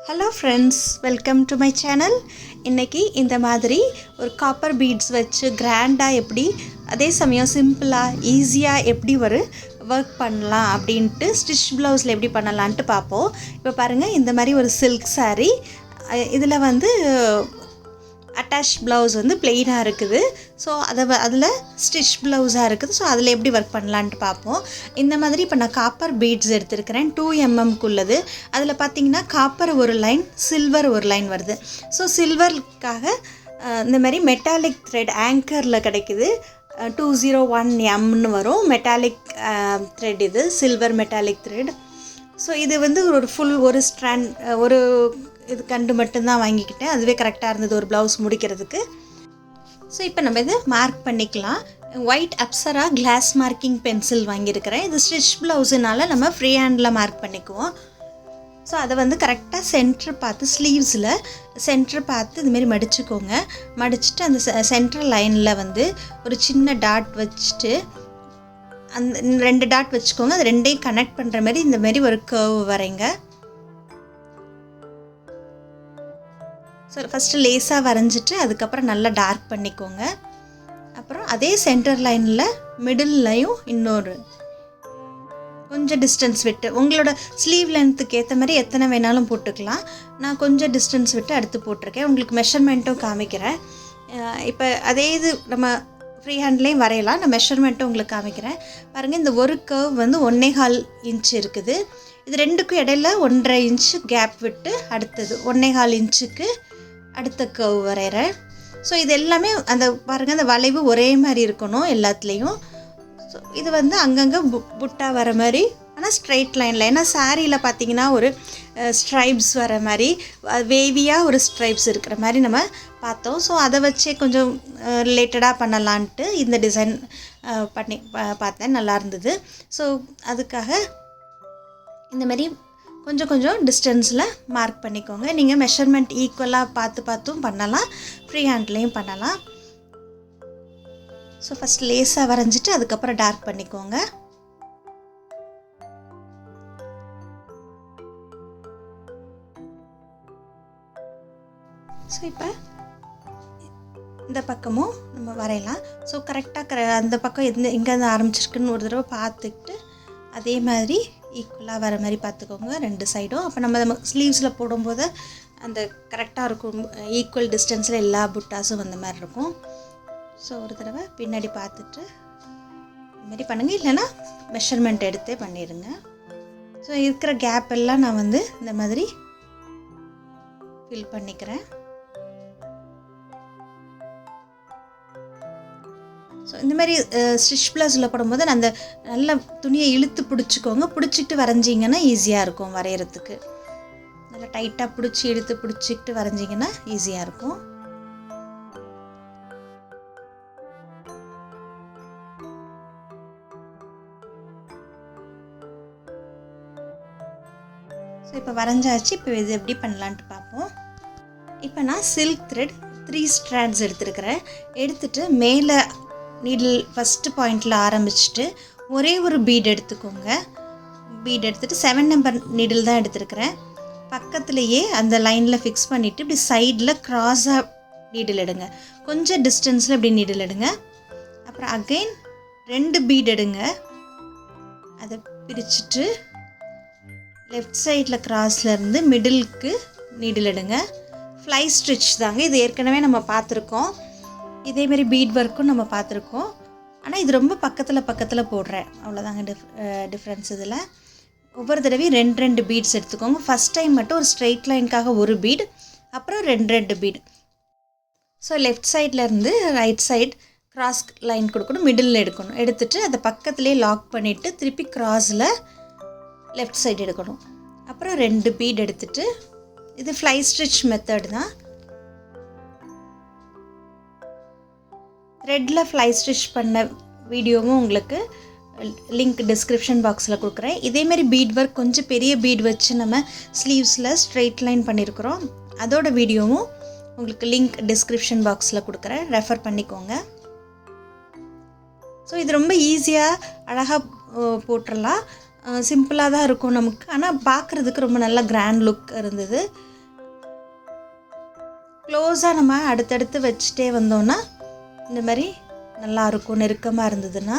Hello friends, welcome to my channel. இன்னைக்கு இந்த மாதிரி ஒரு காப்பர் பீட்ஸ் வச்சு கிராண்டா எப்படி அதே சமயம் சிம்பிளா ஈஸியா எப்படி ஒரு வர்க் பண்ணலாம் அப்படினு ஸ்டிச் ப்ளவுஸ்ல எப்படி பண்ணலாம்னு பாப்போம். இப்போ பாருங்க இந்த மாதிரி ஒரு silk saree இதுல வந்து attached blouse வந்து plain-ஆ இருக்குது. ஸோ அதில் ஸ்டிச் ப்ளவுஸாக இருக்குது. ஸோ அதில் எப்படி ஒர்க் பண்ணலான்ட்டு பார்ப்போம். இந்த மாதிரி இப்போ நான் காப்பர் பீட்ஸ் எடுத்துருக்கிறேன் 2mmக்குள்ளது. அதில் பார்த்தீங்கன்னா காப்பர் ஒரு லைன், சில்வர் ஒரு லைன் வருது. ஸோ சில்வருக்காக இந்த மாதிரி மெட்டாலிக் த்ரெட் ஆங்கரில் கிடைக்குது. 201mmனு வரும் மெட்டாலிக் த்ரெட், இது சில்வர் மெட்டாலிக் த்ரெட். ஸோ இது வந்து ஒரு ஸ்ட்ராண்ட் ஒரு இது கண்டு மட்டும்தான் வாங்கிக்கிட்டேன். அதுவே கரெக்டாக இருந்தது ஒரு ப்ளவுஸ் முடிக்கிறதுக்கு. ஸோ இப்போ நம்ம இதை மார்க் பண்ணிக்கலாம். White Apsara glass marking pencil வாங்கியிருக்கிறேன். இது ஸ்டிச் ப்ளவுஸுனால நம்ம ஃப்ரீ ஹேண்டில் மார்க் பண்ணிக்குவோம். ஸோ அதை வந்து கரெக்டாக சென்டர் பார்த்து ஸ்லீவ்ஸில் சென்டர் பார்த்து இதுமாரி மடிச்சுக்கோங்க. மடிச்சுட்டு அந்த சென்டர் லைனில் வந்து ஒரு சின்ன டாட் வச்சுட்டு அந்த 2 டாட் வச்சுக்கோங்க. அது ரெண்டையும் கனெக்ட் பண்ணுற மாதிரி இந்த மாதிரி ஒரு கர்வ் வரைங்க. ஸோ ஃபஸ்ட்டு லேஸாக வரைஞ்சிட்டு அதுக்கப்புறம் நல்லா டார்க் பண்ணிக்கோங்க. அப்புறம் அதே சென்டர் லைனில் மிடில்லையும் இன்னொரு கொஞ்சம் டிஸ்டன்ஸ் விட்டு உங்களோட ஸ்லீவ் லென்த்துக்கு ஏற்ற மாதிரி எத்தனை வேணாலும் போட்டுக்கலாம். நான் கொஞ்சம் டிஸ்டன்ஸ் விட்டு அடுத்து போட்டிருக்கேன். உங்களுக்கு மெஷர்மெண்ட்டும் காமிக்கிறேன். இப்போ அதே இது நம்ம ஃப்ரீ ஹேண்ட்லேயும் வரையலாம். நான் மெஷர்மெண்ட்டும் உங்களுக்கு காமிக்கிறேன். பாருங்கள், இந்த ஒரு கர்வ் வந்து 1.25 இன்ச் இருக்குது. இது ரெண்டுக்கும் இடையில 1.5 இன்ச்சு கேப் விட்டு அடுத்தது 1.25 இன்ச்சுக்கு அடுத்த கர்வ் வரைகிறேன். ஸோ இது எல்லாமே அந்த பாருங்கள், அந்த வளைவு ஒரே மாதிரி இருக்கணும் எல்லாத்துலேயும். ஸோ இது வந்து அங்கங்கே புட்டா வர மாதிரி, ஆனால் ஸ்ட்ரைட் லைனில். ஏன்னா சாரியில் பார்த்தீங்கன்னா ஒரு ஸ்ட்ரைப்ஸ் வர மாதிரி வேவியாக ஒரு ஸ்ட்ரைப்ஸ் இருக்கிற மாதிரி நம்ம பார்த்தோம். ஸோ அதை வச்சே கொஞ்சம் ரிலேட்டடாக பண்ணலான்ட்டு இந்த டிசைன் பண்ணி பார்த்தேன், நல்லா இருந்தது. ஸோ அதுக்காக இந்த மாதிரி கொஞ்சம் கொஞ்சம் டிஸ்டன்ஸில் மார்க் பண்ணிக்கோங்க. நீங்கள் மெஷர்மெண்ட் ஈக்குவலாக பார்த்தும் பண்ணலாம், ஃப்ரீ ஹேண்ட்லேயும் பண்ணலாம். ஸோ ஃபஸ்ட் லேஸாக வரைஞ்சிட்டு அதுக்கப்புறம் டார்க் பண்ணிக்கோங்க. ஸோ இப்போ இந்த பக்கமும் நம்ம வரையலாம். ஸோ கரெக்டாக அந்த பக்கம் எங்கேருந்து ஆரம்பிச்சிருக்குன்னு ஒரு தடவை பார்த்துக்கிட்டு அதே மாதிரி ஈக்குவலாக வர மாதிரி பார்த்துக்கோங்க 2 சைடும். அப்போ நம்ம ஸ்லீவ்ஸில் போடும்போது அந்த கரெக்டாக இருக்கும், ஈக்குவல் டிஸ்டன்ஸில் எல்லா புட்டாஸும் வந்த மாதிரி இருக்கும். ஸோ ஒரு தடவை பின்னாடி பார்த்துட்டு இதுமாரி பண்ணுங்கள், இல்லைன்னா மெஷர்மெண்ட் எடுத்தே பண்ணிடுங்க. ஸோ இருக்கிற கேப் எல்லாம் நான் வந்து இந்த மாதிரி ஃபில் பண்ணிக்கிறேன். ஸோ இந்த மாதிரி ஸ்டிச் ப்ளவுஸில் போடும்போது அந்த நல்ல துணியை இழுத்து பிடிச்சிக்கோங்க. பிடிச்சிட்டு வரைஞ்சிங்கன்னா ஈஸியாக இருக்கும் வரைகிறதுக்கு. நல்லா டைட்டாக பிடிச்சி இழுத்து பிடிச்சிக்கிட்டு வரைஞ்சிங்கன்னா ஈஸியாக இருக்கும். ஸோ இப்போ வரைஞ்சாச்சு. இப்போ இது எப்படி பண்ணலான்ட்டு பார்ப்போம். இப்போ நான் சில்க் த்ரெட் 3 ஸ்ட்ராண்ட்ஸ் எடுத்துருக்கிறேன். எடுத்துகிட்டு மேலே நீடில் ஃபஸ்ட்டு பாயிண்டில் ஆரம்பிச்சுட்டு ஒரே ஒரு பீட் எடுத்துக்கோங்க. பீட் எடுத்துகிட்டு 7 நம்பர் நீடில் தான் எடுத்துருக்கிறேன். பக்கத்துலேயே அந்த லைனில் ஃபிக்ஸ் பண்ணிவிட்டு இப்படி சைடில் க்ராஸாக நீடில் எடுங்க. கொஞ்சம் டிஸ்டன்ஸில் இப்படி நீடில் எடுங்க. அப்புறம் அகெயின் 2 பீட் எடுங்க. அதை பிரிச்சுட்டு லெஃப்ட் சைடில் க்ராஸ்லேருந்து மிடிலுக்கு நீடில் எடுங்க. ஃப்ளை ஸ்டிச் தாங்க, இது ஏற்கனவே நம்ம பார்த்துருக்கோம். இதேமாரி பீட் ஒர்க்கும் நம்ம பார்த்துருக்கோம். ஆனால் இது ரொம்ப பக்கத்தில் போடுறேன், அவ்வளோதாங்க டிஃப்ரென்ஸ். இதில் ஒவ்வொரு தடவையும் 2 பீட்ஸ் எடுத்துக்கோங்க. ஃபஸ்ட் டைம் மட்டும் ஒரு ஸ்ட்ரெயிட் லைனுக்காக ஒரு பீட், அப்புறம் 2 பீட். ஸோ லெஃப்ட் சைட்லேருந்து ரைட் சைட் கிராஸ் லைன் கொடுக்கணும், மிடில் எடுக்கணும். எடுத்துகிட்டு அதை பக்கத்துலேயே லாக் பண்ணிவிட்டு திருப்பி கிராஸில் லெஃப்ட் சைடு எடுக்கணும். அப்புறம் 2 பீட் எடுத்துகிட்டு, இது ஃப்ளை ஸ்டிச் மெத்தட் தான். த்ரெட்டில் ஃப்ளை ஸ்டிச் பண்ண வீடியோவும் உங்களுக்கு லிங்க் டிஸ்கிரிப்ஷன் பாக்ஸில் கொடுக்குறேன். இதேமாரி பீட் ஒர்க் கொஞ்சம் பெரிய பீட் வச்சு நம்ம ஸ்லீவ்ஸில் ஸ்ட்ரெயிட் லைன் பண்ணியிருக்கிறோம். அதோட வீடியோவும் உங்களுக்கு லிங்க் டிஸ்கிரிப்ஷன் பாக்ஸில் கொடுக்குறேன், ரெஃபர் பண்ணிக்கோங்க. ஸோ இது ரொம்ப ஈஸியாக அழகாக போட்டுடலாம். சிம்பிளாக தான் இருக்கும் நமக்கு, ஆனால் பார்க்குறதுக்கு ரொம்ப நல்ல கிராண்ட் லுக் இருந்தது. க்ளோஸாக நம்ம அடுத்தடுத்து வச்சுட்டே வந்தோன்னா இந்த மாதிரி நல்லாயிருக்கும். நெருக்கமாக இருந்ததுன்னா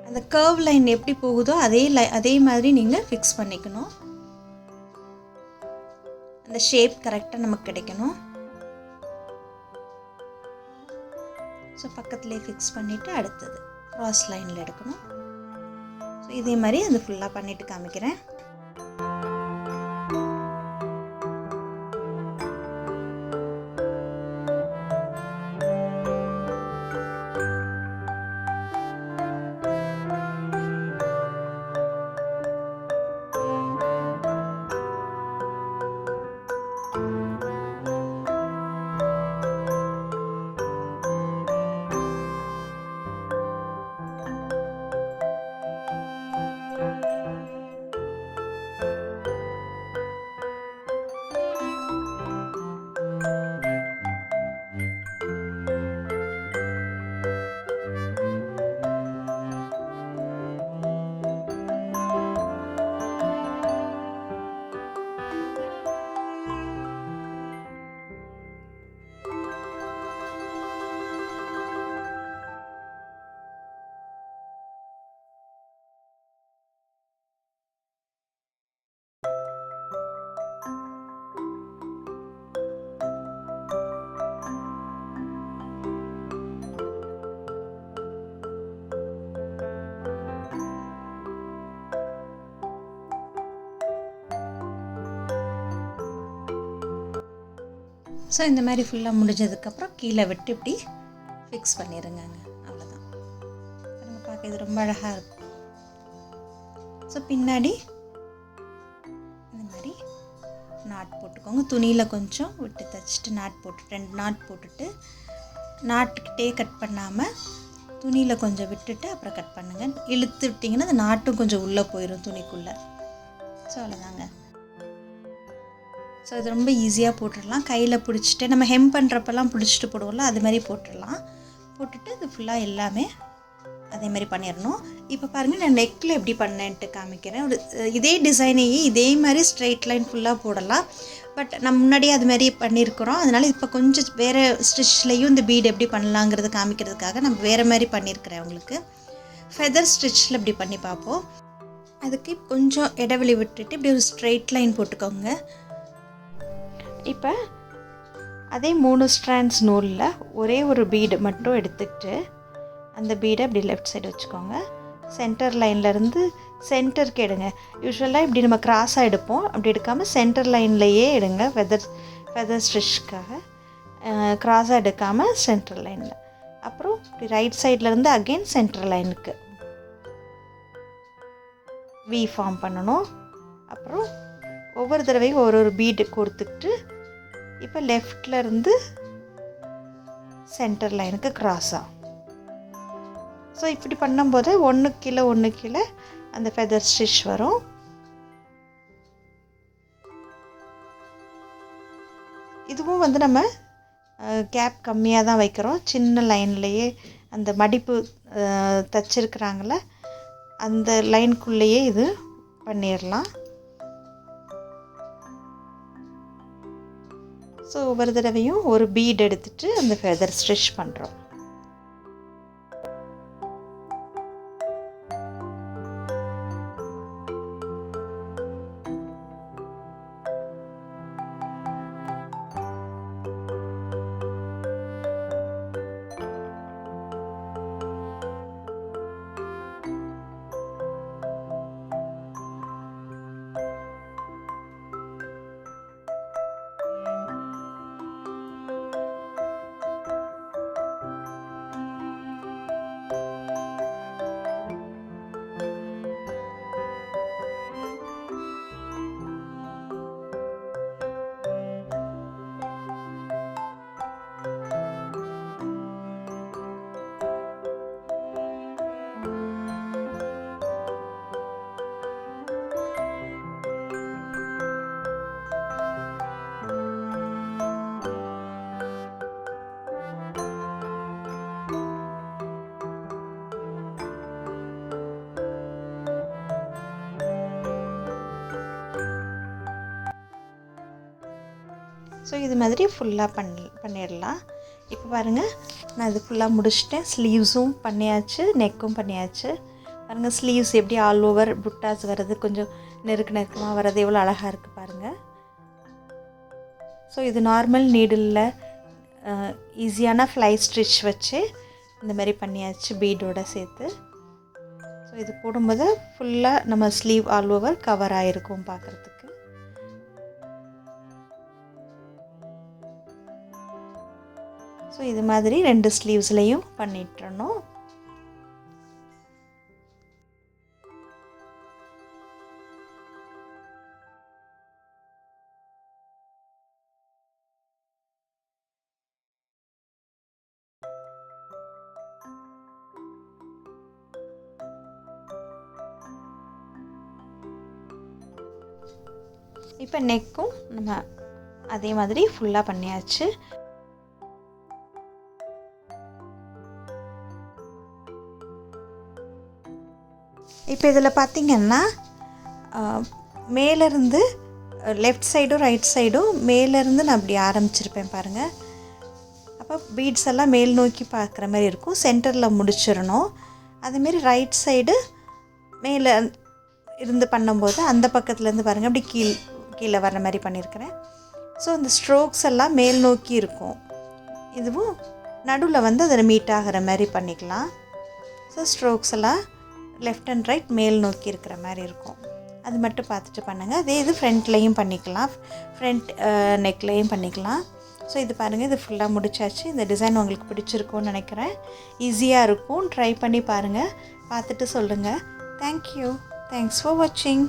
அந்த கர்வ் லைன் எப்படி போகுதோ அதே மாதிரி நீங்கள் ஃபிக்ஸ் பண்ணிக்கணும். அந்த ஷேப் கரெக்டாக நமக்கு கிடைக்கணும். ஸோ பக்கத்துலேயே ஃபிக்ஸ் பண்ணிவிட்டு அடுத்தது க்ராஸ் லைனில் எடுக்கணும். ஸோ இதே மாதிரி அது ஃபுல்லாக பண்ணிவிட்டு காமிக்கிறேன். ஸோ இந்த மாதிரி ஃபுல்லாக முடிஞ்சதுக்கப்புறம் கீழே விட்டு இப்படி ஃபிக்ஸ் பண்ணிடுங்கங்க. அவ்வளோதான். நம்ம பார்க்க இது ரொம்ப அழகாக இருக்கும். ஸோ பின்னாடி இந்த மாதிரி நாட் போட்டுக்கோங்க. துணியில் கொஞ்சம் விட்டு தைச்சிட்டு நாட் போட்டு 2 நாட் போட்டுட்டு நாட்டுக்கிட்டே கட் பண்ணாமல் துணியில் கொஞ்சம் விட்டுட்டு அப்புறம் கட் பண்ணுங்கள். இழுத்து விட்டிங்கன்னா அந்த நாட்டும் கொஞ்சம் உள்ளே போயிடும் துணிக்குள்ளே. ஸோ அவ்வளோதாங்க. ஸோ இது ரொம்ப ஈஸியாக போட்டுடலாம். கையில் பிடிச்சிட்டு நம்ம ஹெம் பண்ணுறப்பெல்லாம் பிடிச்சிட்டு போடுவோம்ல, அது மாதிரி போட்டுடலாம். போட்டுட்டு இது ஃபுல்லாக எல்லாமே அதே மாதிரி பண்ணிடணும். இப்போ பாருங்கள், நான் நெக்கில் எப்படி பண்ணேன்ட்டு காமிக்கிறேன். ஒரு இதே டிசைனையே இதே மாதிரி ஸ்ட்ரெயிட் லைன் ஃபுல்லாக போடலாம். பட் நம்ம முன்னாடியே அது மாதிரி பண்ணியிருக்கிறோம். அதனால் இப்போ கொஞ்சம் வேறு ஸ்டிச்லேயும் இந்த பீட் எப்படி பண்ணலாங்கிறது காமிக்கிறதுக்காக நம்ம வேறு மாதிரி பண்ணியிருக்கிறேன். உங்களுக்கு ஃபெதர் ஸ்டிச்சில் இப்படி பண்ணி பார்ப்போம். அதுக்கு கொஞ்சம் இடைவெளி விட்டுட்டு இப்படி ஒரு ஸ்ட்ரெயிட் லைன் போட்டுக்கோங்க. இப்போ அதே 3 ஸ்ட்ராண்ட்ஸ் நூலில் ஒரே ஒரு பீடு மட்டும் எடுத்துக்கிட்டு அந்த பீடை இப்படி லெஃப்ட் சைடு வச்சுக்கோங்க. சென்டர் லைன்லேருந்து சென்டருக்கு எடுங்க. யூஸ்வலாக இப்படி நம்ம கிராஸாக எடுப்போம். அப்படி எடுக்காமல் சென்டர் லைன்லையே எடுங்க. ஃபெதர் ஸ்டிச்சுக்காக கிராஸாக எடுக்காமல் சென்டர் லைனில். அப்புறம் இப்படி ரைட் சைட்லேருந்து அகெயின் சென்டர் லைனுக்கு வி ஃபார்ம் பண்ணணும். அப்புறம் ஒவ்வொரு தடவையும் ஒரு பீடு கொடுத்துக்கிட்டு இப்போ லெஃப்ட்லேருந்து சென்டர் லைனுக்கு கிராஸாக. ஸோ இப்படி பண்ணும்போது ஒன்று கீழே அந்த ஃபெதர் ஸ்டிச் வரும். இதுவும் வந்து நம்ம கேப் கம்மியாக தான் வைக்கிறோம். சின்ன லைன்லேயே அந்த மடிப்பு தைச்சிருக்கிறாங்கள அந்த லைனுக்குள்ளேயே இது பண்ணிடலாம். ஸோ ஒவ்வொரு தடவையும் ஒரு பீட் எடுத்துகிட்டு அந்த ஃபெதர் ஸ்டிச் பண்ணுறோம். ஸோ இது மாதிரி ஃபுல்லாக பண்ணிடலாம். இப்போ பாருங்கள், நான் இது ஃபுல்லாக முடிச்சிட்டேன். ஸ்லீவ்ஸும் பண்ணியாச்சு, நெக்கும் பண்ணியாச்சு. பாருங்கள் ஸ்லீவ்ஸ் எப்படி ஆல் ஓவர் புட்டாஸ் வர்றது, கொஞ்சம் நெருக்கமாக வர்றது எவ்வளோ அழகாக இருக்குது பாருங்கள். ஸோ இது நார்மல் நீடிலில் ஈஸியான ஃப்ளை ஸ்டிச் வச்சு இந்த மாதிரி பண்ணியாச்சு பீடோடு சேர்த்து. ஸோ இது போடும்போது ஃபுல்லாக நம்ம ஸ்லீவ் ஆல் ஓவர் கவர் ஆகிருக்கும் பார்க்குறதுக்கு. ஸோ இது மாதிரி 2 ஸ்லீவ்ஸ்லேயும் பண்ணிட்டுறணும். இப்போ நெக்கும் நம்ம அதே மாதிரி ஃபுல்லாக பண்ணியாச்சு. இப்போ இதில் பார்த்திங்கன்னா மேலேருந்து லெஃப்ட் சைடும் ரைட் சைடும் மேலேருந்து நான் அப்படி ஆரம்பிச்சிருப்பேன் பாருங்கள். அப்போ பீட்ஸ் எல்லாம் மேல் நோக்கி பார்க்குற மாதிரி இருக்கும். சென்டரில் முடிச்சிடணும். அதுமாரி ரைட் சைடு மேலே இருந்து பண்ணும்போது அந்த பக்கத்துலேருந்து பாருங்கள் அப்படி கீழே வர்ற மாதிரி பண்ணியிருக்கிறேன். ஸோ இந்த ஸ்ட்ரோக்ஸ் எல்லாம் மேல் நோக்கி இருக்கும். இதுவும் நடுவில் வந்து அதில் மீட் ஆகிற மாதிரி பண்ணிக்கலாம். ஸோ ஸ்ட்ரோக்ஸ் எல்லாம் லெஃப்ட் அண்ட் ரைட் மேல் நோக்கி இருக்கிற மாதிரி இருக்கும். அது மட்டும் பார்த்துட்டு பண்ணுங்கள். அதே இது ஃப்ரண்ட்லேயும் பண்ணிக்கலாம், ஃப்ரண்ட் நெக்லேயும் பண்ணிக்கலாம். ஸோ இது பாருங்கள், இது ஃபுல்லாக முடிச்சாச்சு. இந்த டிசைன் உங்களுக்கு பிடிச்சிருக்கும்னு நினைக்கிறேன். ஈஸியாக இருக்கும், ட்ரை பண்ணி பாருங்கள், பார்த்துட்டு சொல்லுங்கள். தேங்க்யூ. தேங்க்ஸ் ஃபார் வாட்சிங்.